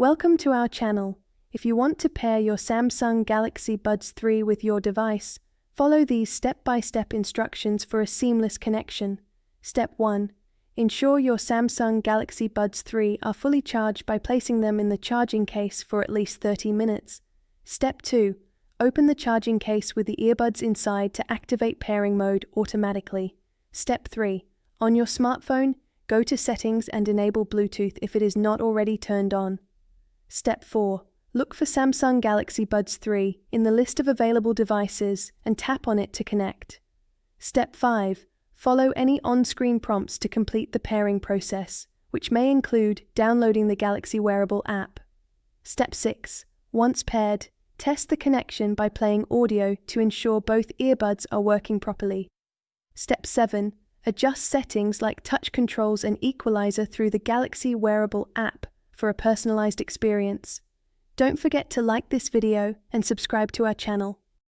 Welcome to our channel. If you want to pair your Samsung Galaxy Buds 3 with your device, follow these step-by-step instructions for a seamless connection. Step 1. Ensure your Samsung Galaxy Buds 3 are fully charged by placing them in the charging case for at least 30 minutes. Step 2. Open the charging case with the earbuds inside to activate pairing mode automatically. Step 3. On your smartphone, go to Settings and enable Bluetooth if it is not already turned on. Step 4. Look for Samsung Galaxy Buds 3 in the list of available devices and tap on it to connect. Step 5. Follow any on-screen prompts to complete the pairing process, which may include downloading the Galaxy Wearable app. Step 6. Once paired, test the connection by playing audio to ensure both earbuds are working properly. Step 7. Adjust settings like touch controls and equalizer through the Galaxy Wearable app for a personalized experience. Don't forget to like this video and subscribe to our channel.